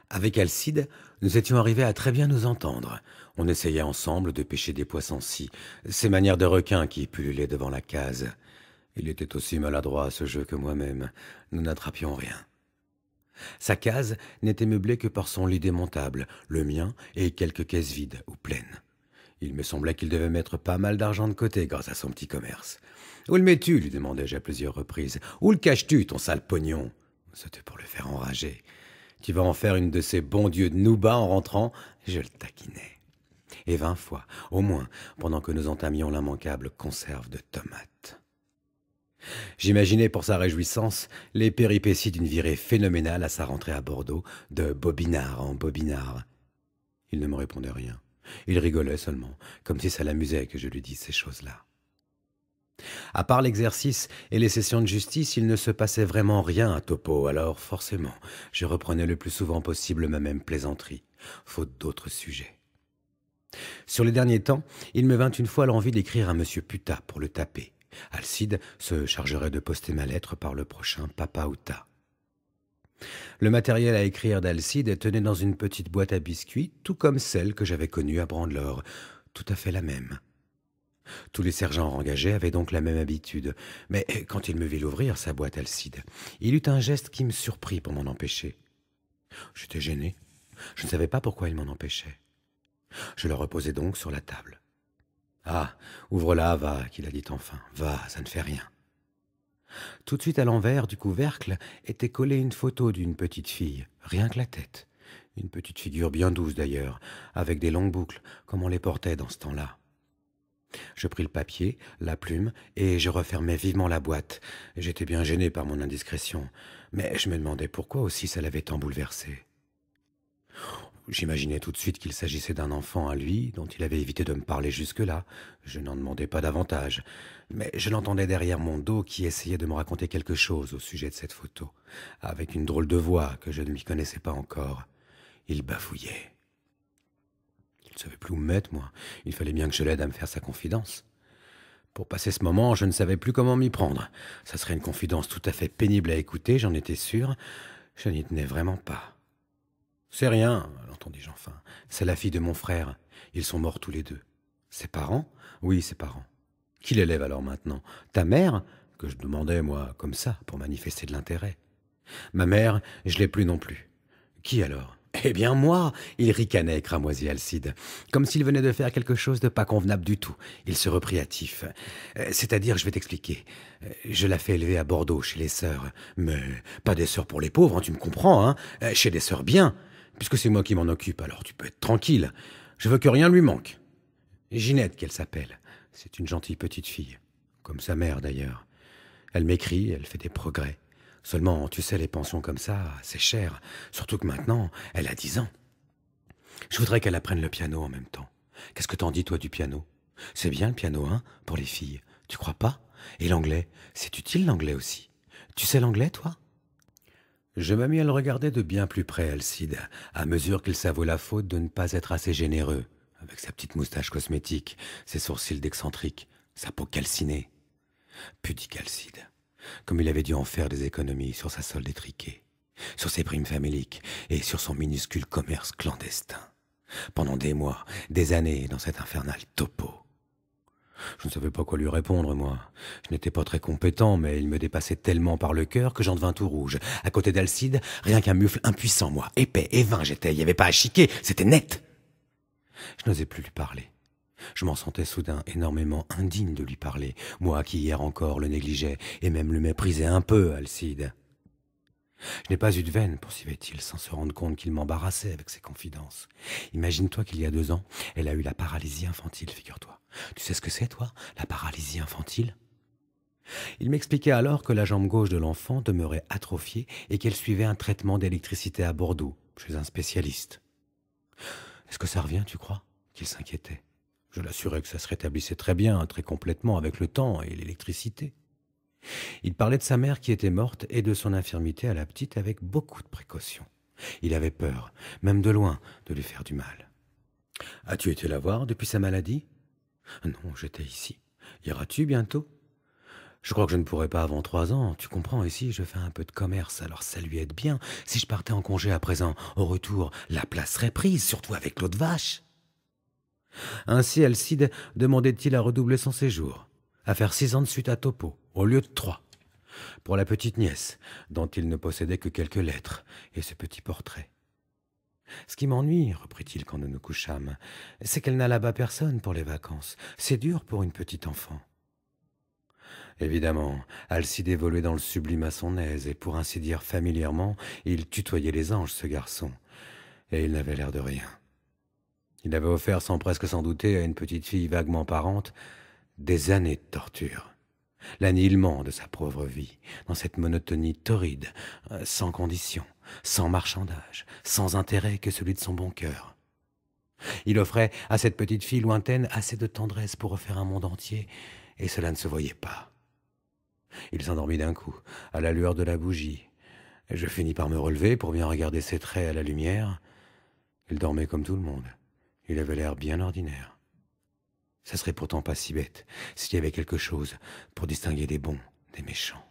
Avec Alcide, nous étions arrivés à très bien nous entendre. On essayait ensemble de pêcher des poissons-ci, ces manières de requins qui pullulaient devant la case. Il était aussi maladroit à ce jeu que moi-même. Nous n'attrapions rien. Sa case n'était meublée que par son lit démontable, le mien et quelques caisses vides ou pleines. Il me semblait qu'il devait mettre pas mal d'argent de côté grâce à son petit commerce. « Où le mets-tu » lui demandai-je à plusieurs reprises. « Où le caches-tu, ton sale pognon ?» C'était pour le faire enrager. « Tu vas en faire une de ces bons dieux de Nouba en rentrant ?» Je le taquinais. Et 20 fois, au moins, pendant que nous entamions l'immanquable conserve de tomates. J'imaginais pour sa réjouissance les péripéties d'une virée phénoménale à sa rentrée à Bordeaux, de bobinard en bobinard. Il ne me répondait rien. Il rigolait seulement, comme si ça l'amusait que je lui dise ces choses-là. À part l'exercice et les sessions de justice, il ne se passait vraiment rien à Topeau, alors forcément, je reprenais le plus souvent possible ma même plaisanterie, faute d'autres sujets. Sur les derniers temps, il me vint une fois l'envie d'écrire à Monsieur Puta pour le taper. Alcide se chargerait de poster ma lettre par le prochain Papa Outa. Le matériel à écrire d'Alcide tenait dans une petite boîte à biscuits, tout comme celle que j'avais connue à Brandelor, tout à fait la même. Tous les sergents engagés avaient donc la même habitude, mais quand il me vit l'ouvrir, sa boîte Alcide, il eut un geste qui me surprit pour m'en empêcher. J'étais gêné, je ne savais pas pourquoi il m'en empêchait. Je le reposai donc sur la table. « Ah, ouvre-la, va, qu'il a dit enfin. Va, ça ne fait rien. » Tout de suite à l'envers du couvercle était collée une photo d'une petite fille, rien que la tête. Une petite figure bien douce d'ailleurs, avec des longues boucles, comme on les portait dans ce temps-là. Je pris le papier, la plume, et je refermai vivement la boîte. J'étais bien gêné par mon indiscrétion, mais je me demandais pourquoi aussi ça l'avait tant bouleversé. J'imaginais tout de suite qu'il s'agissait d'un enfant à lui, dont il avait évité de me parler jusque-là. Je n'en demandais pas davantage, mais je l'entendais derrière mon dos qui essayait de me raconter quelque chose au sujet de cette photo, avec une drôle de voix que je ne lui connaissais pas encore. Il bafouillait. Il ne savait plus où me mettre, moi. Il fallait bien que je l'aide à me faire sa confidence. Pour passer ce moment, je ne savais plus comment m'y prendre. Ça serait une confidence tout à fait pénible à écouter, j'en étais sûr. Je n'y tenais vraiment pas. « C'est rien, » l'entendis-je enfin. « C'est la fille de mon frère. Ils sont morts tous les deux. »« Ses parents ?»« Oui, ses parents. »« Qui l'élève alors maintenant ? Ta mère ?» que je demandais, moi, comme ça, pour manifester de l'intérêt. « Ma mère, je l'ai plus non plus. »« Qui alors ?»« Eh bien, moi !» Il ricanait, cramoisi Alcide, comme s'il venait de faire quelque chose de pas convenable du tout. Il se reprit hâtif. « C'est-à-dire, je vais t'expliquer. Je la fais élever à Bordeaux, chez les sœurs. Mais pas des sœurs pour les pauvres, hein, tu me comprends, hein ? Chez des sœurs bien. Puisque c'est moi qui m'en occupe, alors tu peux être tranquille. Je veux que rien lui manque. Ginette, qu'elle s'appelle. C'est une gentille petite fille. Comme sa mère, d'ailleurs. Elle m'écrit, elle fait des progrès. Seulement, tu sais, les pensions comme ça, c'est cher. Surtout que maintenant, elle a 10 ans. Je voudrais qu'elle apprenne le piano en même temps. Qu'est-ce que t'en dis, toi, du piano ? C'est bien, le piano, hein, pour les filles. Tu crois pas ? Et l'anglais, c'est utile, l'anglais aussi. Tu sais l'anglais, toi ? Je me mis à le regarder de bien plus près, Alcide, à mesure qu'il s'avoue la faute de ne pas être assez généreux, avec sa petite moustache cosmétique, ses sourcils d'excentrique, sa peau calcinée. Pudique Alcide, comme il avait dû en faire des économies sur sa solde étriquée, sur ses primes faméliques et sur son minuscule commerce clandestin. Pendant des mois, des années dans cet infernal topo. Je ne savais pas quoi lui répondre, moi. Je n'étais pas très compétent, mais il me dépassait tellement par le cœur que j'en devins tout rouge. À côté d'Alcide, rien qu'un mufle impuissant, moi. Épais et vain j'étais, il n'y avait pas à chiquer, c'était net. Je n'osais plus lui parler. Je m'en sentais soudain énormément indigne de lui parler, moi qui hier encore le négligeais et même le méprisais un peu, Alcide. Je n'ai pas eu de veine, poursuivait-il, sans se rendre compte qu'il m'embarrassait avec ses confidences. Imagine-toi qu'il y a 2 ans, elle a eu la paralysie infantile, figure-toi. Tu sais ce que c'est, toi, la paralysie infantile ? Il m'expliquait alors que la jambe gauche de l'enfant demeurait atrophiée et qu'elle suivait un traitement d'électricité à Bordeaux, chez un spécialiste. Est-ce que ça revient, tu crois ? Qu'il s'inquiétait. Je l'assurais que ça se rétablissait très bien, très complètement, avec le temps et l'électricité. Il parlait de sa mère qui était morte et de son infirmité à la petite avec beaucoup de précaution. Il avait peur, même de loin, de lui faire du mal. « As-tu été la voir depuis sa maladie ?»« Non, j'étais ici. Iras-tu bientôt ?» Je crois que je ne pourrais pas avant 3 ans. Tu comprends, ici, je fais un peu de commerce, alors ça lui aide bien. Si je partais en congé à présent, au retour, la place serait prise, surtout avec l'eau de vache. Ainsi, Alcide demandait-il à redoubler son séjour, à faire 6 ans de suite à Topeau, au lieu de 3, pour la petite nièce, dont il ne possédait que quelques lettres et ce petit portrait. Ce qui m'ennuie, reprit-il quand nous nous couchâmes, c'est qu'elle n'a là-bas personne pour les vacances. C'est dur pour une petite enfant. Évidemment, Alcide évoluait dans le sublime à son aise, et pour ainsi dire familièrement, il tutoyait les anges, ce garçon, et il n'avait l'air de rien. Il avait offert, sans presque s'en douter, à une petite fille vaguement parente, des années de torture. L'annihilement de sa pauvre vie, dans cette monotonie torride, sans condition, sans marchandage, sans intérêt que celui de son bon cœur. Il offrait à cette petite fille lointaine assez de tendresse pour refaire un monde entier, et cela ne se voyait pas. Il s'endormit d'un coup, à la lueur de la bougie. Et je finis par me relever pour bien regarder ses traits à la lumière. Il dormait comme tout le monde. Il avait l'air bien ordinaire. Ça serait pourtant pas si bête s'il y avait quelque chose pour distinguer des bons des méchants.